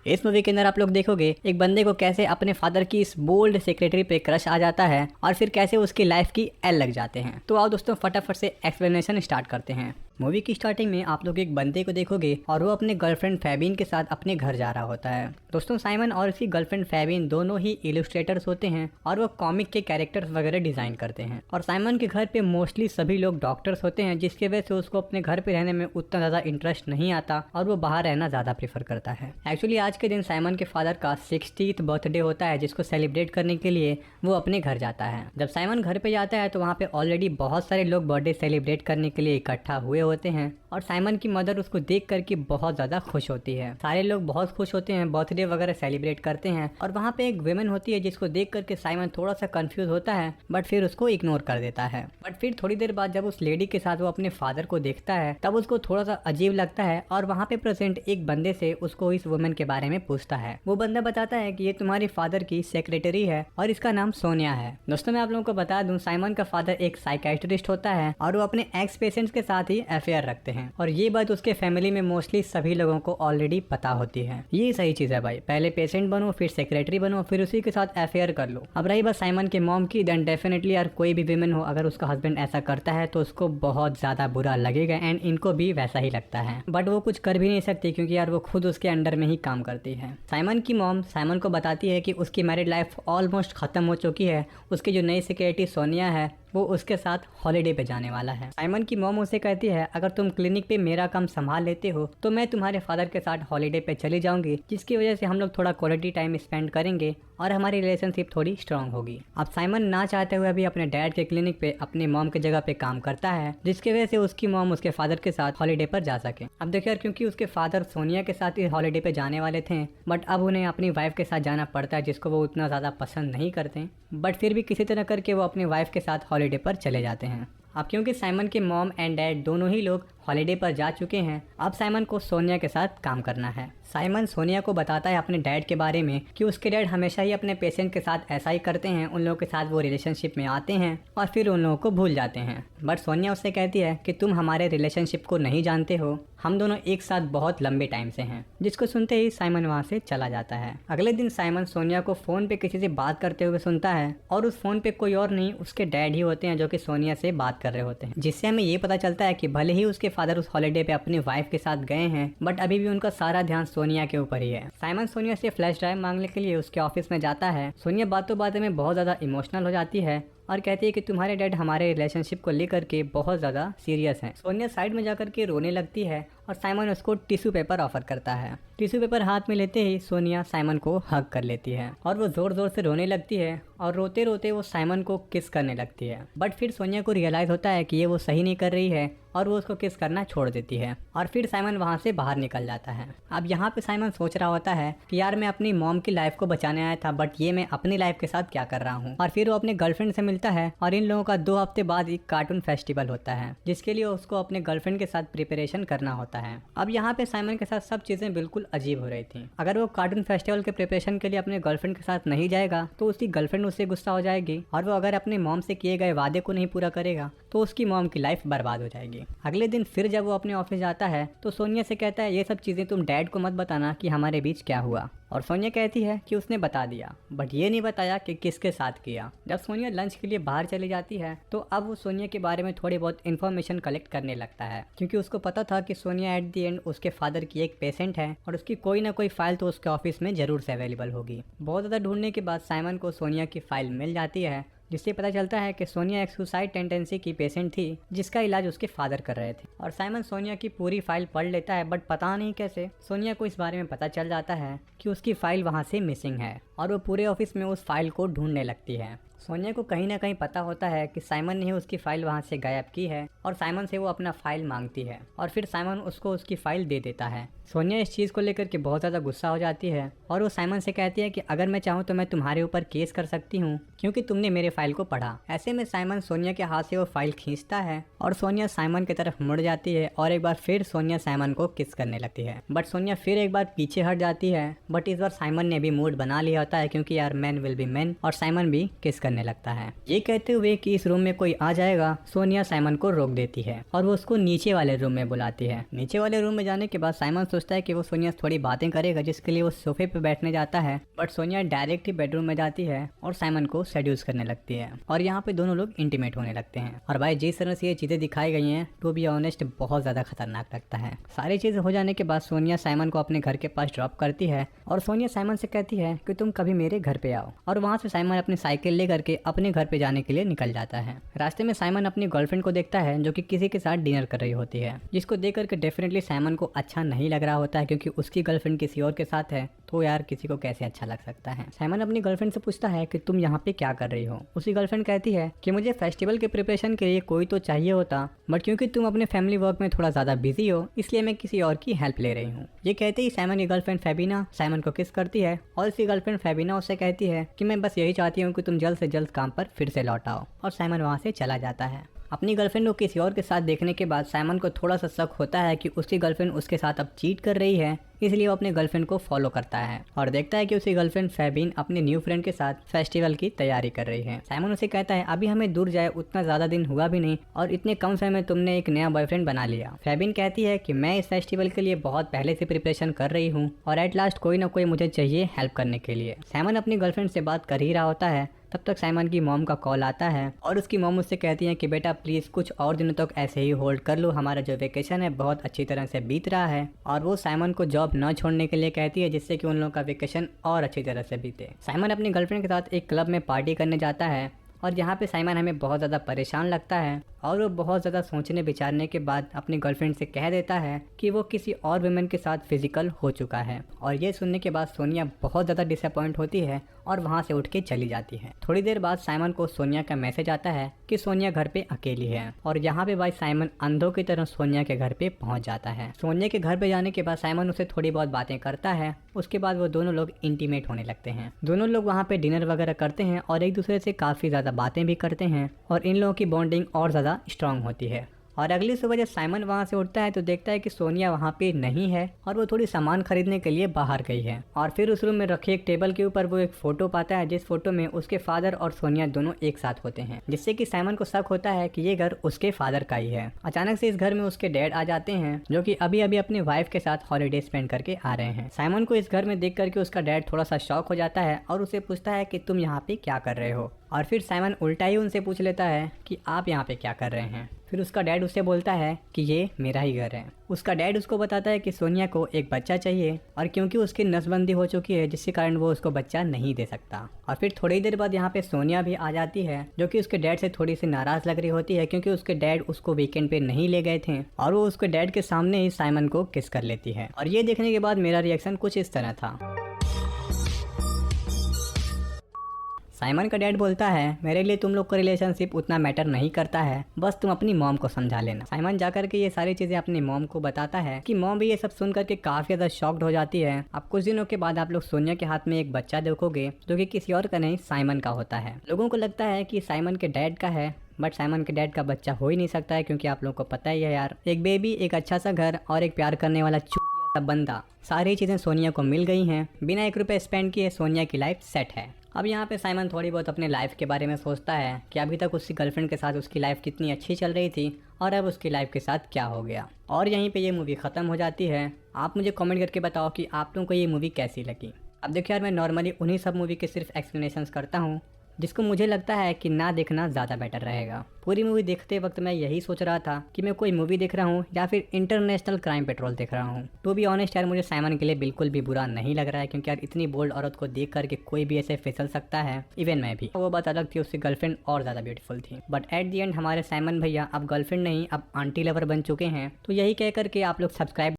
इस मूवी के अंदर आप लोग देखोगे एक बंदे को कैसे अपने फादर की इस बोल्ड सेक्रेटरी पे क्रश आ जाता है और फिर कैसे उसकी लाइफ की एल लग जाते हैं। तो आओ दोस्तों फटाफट से एक्सप्लेनेशन स्टार्ट करते हैं। मूवी की स्टार्टिंग में आप लोग एक बंदे को देखोगे और वो अपने गर्लफ्रेंड फैबिन के साथ अपने घर जा रहा होता है। दोस्तों साइमन और उसकी गर्लफ्रेंड फैबिन दोनों ही इलस्ट्रेटर्स होते हैं और वो कॉमिक के कैरेक्टर्स वगैरह डिजाइन करते हैं। और साइमन के घर पे मोस्टली सभी लोग डॉक्टर्स होते हैं, जिसकी वजह से उसको अपने घर पे रहने में उतना ज्यादा इंटरेस्ट नहीं आता और वो बाहर रहना ज्यादा प्रेफर करता है। एक्चुअली आज के दिन साइमन के फादर का 60th बर्थडे होता है, जिसको सेलिब्रेट करने के लिए वो अपने घर जाता है। जब साइमन घर पे जाता है तो वहाँ पे ऑलरेडी बहुत सारे लोग बर्थडे सेलिब्रेट करने के लिए इकट्ठा हुए होते हैं और साइमन की मदर उसको देख करके बहुत ज्यादा खुश होती है। सारे लोग बहुत खुश होते हैं, बर्थडे वगैरह सेलिब्रेट करते हैं और वहाँ पे एक वुमेन होती है जिसको देख करके साइमन थोड़ा सा कंफ्यूज होता है बट फिर उसको इग्नोर कर देता है। बट फिर थोड़ी देर बाद जब उस लेडी के साथ वो अपने फादर को देखता है तब उसको थोड़ा सा अजीब लगता है और वहाँ पे प्रेजेंट एक बंदे से उसको इस वुमेन के बारे में पूछता है। वो बंदा बताता है कि ये तुम्हारे फादर की सेक्रेटरी है और इसका नाम सोनिया है। दोस्तों मैं आप लोगों को बता दूं, साइमन का फादर एक साइकियाट्रिस्ट होता है और वो अपने एक्स पेशेंट्स के साथ ही अफेयर रखते हैं और ये बात उसके फैमिली में मोस्टली सभी लोगों को ऑलरेडी पता होती है। ये सही चीज है भाई, पहले पेशेंट बनो फिर सेक्रेटरी बनो फिर उसी के साथ अफेयर कर लो। अब रही बात साइमन के मॉम की, देन डेफिनेटली यार कोई भी विमेन हो अगर उसका हस्बैंड ऐसा करता है तो उसको बहुत ज्यादा बुरा लगेगा एंड इनको भी वैसा ही लगता है। बट वो कुछ कर भी नहीं सकती क्योंकि यार वो खुद उसके अंडर में ही काम करती है। साइमन की मॉम साइमन को बताती है कि उसकी मैरिड लाइफ ऑलमोस्ट खत्म हो चुकी है, उसकी जो नई सेक्रेटरी सोनिया है वो उसके साथ हॉलिडे पे जाने वाला है। साइमन की मॉम उसे कहती है अगर तुम क्लिनिक पे मेरा काम संभाल लेते हो तो मैं तुम्हारे फादर के साथ हॉलिडे पे चली जाऊंगी, जिसकी वजह से हम लोग थोड़ा क्वालिटी टाइम स्पेंड करेंगे और हमारी रिलेशनशिप थोड़ी स्ट्रांग होगी। अब साइमन ना चाहते हुए भी अपने डैड के क्लिनिक पे अपने मॉम के जगह पे काम करता है, जिसकी वजह से उसकी मॉम उसके फादर के साथ हॉलिडे पर जा सके। अब देखिए यार, क्योंकि उसके फादर सोनिया के साथ इस हॉलिडे पे जाने वाले थे बट अब उन्हें अपनी वाइफ के साथ जाना पड़ता है, जिसको वो उतना ज्यादा पसंद नहीं करते, बट फिर भी किसी तरह करके वो अपनी वाइफ के साथ हॉलिडे पर चले जाते हैं। अब क्योंकि साइमन के मॉम एंड डैड दोनों ही लोग हॉलिडे पर जा चुके हैं, अब साइमन को सोनिया के साथ काम करना है। साइमन सोनिया को बताता है अपने डैड के बारे में कि उसके डैड हमेशा ही अपने पेशेंट के साथ ऐसा ही करते हैं, उन लोगों के साथ वो रिलेशनशिप में आते हैं और फिर उन लोगों को भूल जाते हैं। बट सोनिया उससे कहती है कि तुम हमारे रिलेशनशिप को नहीं जानते हो, हम दोनों एक साथ बहुत लंबे टाइम से हैं। जिसको सुनते ही साइमन वहाँ से चला जाता है। अगले दिन साइमन सोनिया को फोन पे किसी से बात करते हुए सुनता है और उस फोन पे कोई और नहीं उसके डैड ही होते हैं जो कि सोनिया से बात कर रहे होते हैं, जिससे हमें ये पता चलता है कि भले ही उसके फादर उस हॉलिडे पे अपनी वाइफ के साथ गए हैं बट अभी भी उनका सारा ध्यान सोनिया के ऊपर ही है। साइमन सोनिया से फ्लैश ड्राइव मांगने के लिए उसके ऑफिस में जाता है। सोनिया बातों बातों में बहुत ज्यादा इमोशनल हो जाती है और कहती है कि तुम्हारे डैड हमारे रिलेशनशिप को लेकर के बहुत ज़्यादा सीरियस हैं। सोनिया साइड में जाकर के रोने लगती है और साइमन उसको टिश्यू पेपर ऑफर करता है। टिश्यू पेपर हाथ में लेते ही सोनिया साइमन को हग कर लेती है और वो जोर जोर से रोने लगती है और रोते रोते वो साइमन को किस करने लगती है। बट फिर सोनिया को रियलाइज होता है कि ये वो सही नहीं कर रही है और वो उसको किस करना छोड़ देती है और फिर साइमन वहाँ से बाहर निकल जाता है। अब यहाँ पे साइमन सोच रहा होता है कि यार मैं अपनी मॉम की लाइफ को बचाने आया था बट ये मैं अपनी लाइफ के साथ क्या कर रहा हूँ। और फिर वो अपने गर्लफ्रेंड से मिलता है और इन लोगों का 2 हफ्ते बाद एक कार्टून फेस्टिवल होता है, जिसके लिए उसको अपने गर्लफ्रेंड के साथ प्रिपरेशन करना होता है। अब यहाँ पे साइमन के साथ सब चीजें बिल्कुल अजीब हो रही थी। अगर वो कार्टून फेस्टिवल के प्रिपरेशन के लिए अपने गर्लफ्रेंड के साथ नहीं जाएगा तो उसकी गर्लफ्रेंड उससे गुस्सा हो जाएगी और वो अगर अपने मॉम से किए गए वादे को नहीं पूरा करेगा तो उसकी मॉम की लाइफ बर्बाद हो जाएगी। अगले दिन फिर जब वो अपने ऑफिस जाता है तो सोनिया से कहता है ये सब चीजें तुम डैड को मत बताना कि हमारे बीच क्या हुआ। और सोनिया कहती है कि उसने बता दिया बट ये नहीं बताया कि किसके साथ किया। जब सोनिया लंच के लिए बाहर चली जाती है तो अब वो सोनिया के बारे में थोड़ी बहुत इन्फॉर्मेशन कलेक्ट करने लगता है, क्योंकि उसको पता था कि सोनिया एट दी एंड उसके फादर की एक पेशेंट है और उसकी कोई ना कोई फाइल तो उसके ऑफिस में जरूर से अवेलेबल होगी। बहुत ज़्यादा ढूंढने के बाद साइमन को सोनिया की फाइल मिल जाती है, जिससे पता चलता है कि सोनिया एक सुसाइड टेंडेंसी की पेशेंट थी जिसका इलाज उसके फादर कर रहे थे। और साइमन सोनिया की पूरी फाइल पढ़ लेता है बट पता नहीं कैसे सोनिया को इस बारे में पता चल जाता है कि उसकी फाइल वहाँ से मिसिंग है और वो पूरे ऑफिस में उस फाइल को ढूंढने लगती है। सोनिया को कहीं ना कहीं पता होता है कि साइमन ने ही उसकी फाइल वहाँ से गायब की है और साइमन से वो अपना फाइल मांगती है और फिर साइमन उसको उसकी फाइल दे देता है। सोनिया इस चीज़ को लेकर के बहुत ज़्यादा गुस्सा हो जाती है और वो साइमन से कहती है कि अगर मैं चाहूँ तो मैं तुम्हारे ऊपर केस कर सकती हूँ क्योंकि तुमने मेरे फाइल को पढ़ा। ऐसे में साइमन सोनिया के हाथ से वो फाइल खींचता है और सोनिया साइमन की तरफ मुड़ जाती है और एक बार फिर सोनिया साइमन को किस करने लगती है। बट सोनिया फिर एक बार पीछे हट जाती है बट इस बार साइमन ने भी मूड बना लिया जाता है क्योंकि यार मैन विल बी मैन, और साइमन भी किस करने लगता है। ये कहते हुए कि इस रूम में कोई आ जाएगा, सोनिया साइमन को रोक देती है और वो उसको नीचे वाले रूम में बुलाती है। नीचे वाले रूम में जाने के बाद साइमन सोचता है कि वो सोनिया से थोड़ी बातें करेगा, जिसके लिए वो सोफे पे बैठने जाता है, but Sonia direct he bedroom में जाती है और साइमन को सेड्यूस करने लगती है और यहाँ पे दोनों लोग इंटीमेट होने लगते हैं। और भाई जिस तरह से ये चीजें दिखाई गई हैं, टू बी ऑनेस्ट बहुत ज्यादा खतरनाक लगता है। सारी चीजें हो जाने के बाद सोनिया साइमन को अपने घर के पास ड्रॉप करती है और सोनिया साइमन से कहती है कि तुम कभी मेरे घर पे आओ, और वहाँ से साइमन अपनी साइकिल लेकर के अपने घर पे जाने के लिए निकल जाता है। रास्ते में साइमन अपनी गर्लफ्रेंड को देखता है जो कि किसी के साथ डिनर कर रही होती है, जिसको देख करके डेफिनेटली साइमन को अच्छा नहीं लग रहा होता है क्योंकि उसकी गर्लफ्रेंड किसी और के साथ है, तो यार किसी को कैसे अच्छा लग सकता है। साइमन अपनी गर्लफ्रेंड से पूछता है कि तुम यहाँ पे क्या कर रही हो। उसकी गर्लफ्रेंड कहती है कि मुझे फेस्टिवल के प्रिपरेशन के लिए कोई तो चाहिए होता, बट क्योंकि तुम अपने फैमिली वर्क में थोड़ा ज्यादा बिजी हो, इसलिए मैं किसी और की हेल्प ले रही हूँ। ये कहते ही साइमन की गर्लफ्रेंड फेबिना साइमन को किस करती है और उसकी गर्लफ्रेंड फेबिना उससे कहती है कि मैं बस यही चाहती हूँ कि तुम जल्द से जल्द काम पर फिर से लौट आओ, और साइमन वहाँ से चला जाता है। अपनी गर्लफ्रेंड को किसी और के साथ देखने के बाद साइमन को थोड़ा सा शक होता है कि उसकी गर्लफ्रेंड उसके साथ अब चीट कर रही है, इसलिए वो अपने गर्लफ्रेंड को फॉलो करता है और देखता है कि उसकी गर्लफ्रेंड फेबिन अपने न्यू फ्रेंड के साथ फेस्टिवल की तैयारी कर रही है। साइमन उसे कहता है अभी हमें दूर जाए उतना ज्यादा दिन हुआ भी नहीं और इतने कम समय में तुमने एक नया बॉयफ्रेंड बना लिया। फेबिन कहती है कि मैं इस फेस्टिवल के लिए बहुत पहले से प्रिपरेशन कर रही हूँ और एट लास्ट कोई ना कोई मुझे चाहिए हेल्प करने के लिए। साइमन अपनी गर्लफ्रेंड से बात कर ही रहा होता है, तब तक साइमन की मॉम का कॉल आता है और उसकी मॉम उससे कहती है कि बेटा प्लीज कुछ और दिनों तक ऐसे ही होल्ड कर लो, हमारा जो वेकेशन है बहुत अच्छी तरह से बीत रहा है, और वो साइमन को जॉब न छोड़ने के लिए कहती है जिससे कि उन लोगों का वेकेशन और अच्छी तरह से बीते। साइमन अपनी गर्लफ्रेंड के साथ एक क्लब में पार्टी करने जाता है और यहाँ पे साइमन हमें बहुत ज़्यादा परेशान लगता है और वो बहुत ज़्यादा सोचने विचारने के बाद अपनी गर्लफ्रेंड से कह देता है कि वो किसी और वुमेन के साथ फिजिकल हो चुका है। और ये सुनने के बाद सोनिया बहुत ज़्यादा डिसअपॉइंट होती है और वहाँ से उठ के चली जाती है। थोड़ी देर बाद साइमन को सोनिया का मैसेज आता है कि सोनिया घर पे अकेली है और यहाँ पे भाई साइमन अंधों की तरह सोनिया के घर पे पहुँच जाता है। सोनिया के घर पे जाने के बाद साइमन उसे थोड़ी बहुत बातें करता है, उसके बाद वो दोनों लोग इंटीमेट होने लगते हैं। दोनों लोग वहाँ पे डिनर वगैरह करते हैं और एक दूसरे से काफ़ी ज़्यादा बातें भी करते हैं और इन लोगों की बॉन्डिंग और ज़्यादा स्ट्रांग होती है। और अगली सुबह जब साइमन वहाँ से उठता है तो देखता है कि सोनिया वहाँ पे नहीं है और वो थोड़ी सामान खरीदने के लिए बाहर गई है। और फिर उस रूम में रखे एक टेबल के ऊपर वो एक फोटो पाता है, जिस फोटो में उसके फादर और सोनिया दोनों एक साथ होते हैं, जिससे कि साइमन को शक होता है कि ये घर उसके फादर का ही है। अचानक से इस घर में उसके डैड आ जाते हैं जो कि अभी अभी अपनी वाइफ के साथ हॉलीडे स्पेंड करके आ रहे हैं। साइमन को इस घर में देख करके उसका डैड थोड़ा सा शॉक हो जाता है और उसे पूछता है कि तुम यहाँ पे क्या कर रहे हो, और फिर साइमन उल्टा ही उनसे पूछ लेता है कि आप यहाँ पे क्या कर रहे हैं। फिर उसका डैड उससे बोलता है कि ये मेरा ही घर है। उसका डैड उसको बताता है कि सोनिया को एक बच्चा चाहिए और क्योंकि उसकी नसबंदी हो चुकी है जिसके कारण वो उसको बच्चा नहीं दे सकता। और फिर थोड़ी देर बाद यहाँ पे सोनिया भी आ जाती है जो कि उसके डैड से थोड़ी सी नाराज लग रही होती है क्योंकि उसके डैड उसको वीकेंड पे नहीं ले गए थे और वो उसके डैड के सामने ही साइमन को किस कर लेती है। और ये देखने के बाद मेरा रिएक्शन कुछ इस तरह था। साइमन का डैड बोलता है मेरे लिए तुम लोग का रिलेशनशिप उतना मैटर नहीं करता है, बस तुम अपनी मॉम को समझा लेना। साइमन जाकर के ये सारी चीजें अपनी मॉम को बताता है कि मॉम भी ये सब सुन करके काफी ज्यादा शॉक्ड हो जाती है। अब कुछ दिनों के बाद आप लोग सोनिया के हाथ में एक बच्चा देखोगे जो कि किसी और का नहीं साइमन का होता है। लोगों को लगता है कि साइमन के डैड का है, बट साइमन के डैड का बच्चा हो ही नहीं सकता है क्योंकि आप लोगों को पता ही है यार, एक बेबी, एक अच्छा सा घर और एक प्यार करने वाला चूतिया सा बंदा, सारी चीजें सोनिया को मिल गई हैं। बिना 1 रुपए स्पेंड किए सोनिया की लाइफ सेट है। अब यहाँ पे साइमन थोड़ी बहुत अपने लाइफ के बारे में सोचता है कि अभी तक उसकी गर्लफ्रेंड के साथ उसकी लाइफ कितनी अच्छी चल रही थी और अब उसकी लाइफ के साथ क्या हो गया। और यहीं पे ये मूवी ख़त्म हो जाती है। आप मुझे कमेंट करके बताओ कि आप लोगों को ये मूवी कैसी लगी। अब देखिए यार, मैं नॉर्मली उन्हीं सब मूवी के सिर्फ एक्सप्लेनेशंस करता हूँ जिसको मुझे लगता है कि ना देखना ज़्यादा बेटर रहेगा। पूरी मूवी देखते वक्त मैं यही सोच रहा था कि मैं कोई मूवी देख रहा हूँ या फिर इंटरनेशनल क्राइम पेट्रोल देख रहा हूँ। टू बी ऑनेस्ट यार, मुझे साइमन के लिए बिल्कुल भी बुरा नहीं लग रहा है क्योंकि यार इतनी बोल्ड औरत को देख करके कोई भी ऐसे फिसल सकता है, इवन मैं भी। वो बात अलग थी, उसकी गर्लफ्रेंड और ज़्यादा ब्यूटीफुल थी, बट एट दी एंड हमारे साइमन भैया अब गर्लफ्रेंड नहीं, अब आंटी लवर बन चुके हैं। तो यही कह करके आप लोग सब्सक्राइब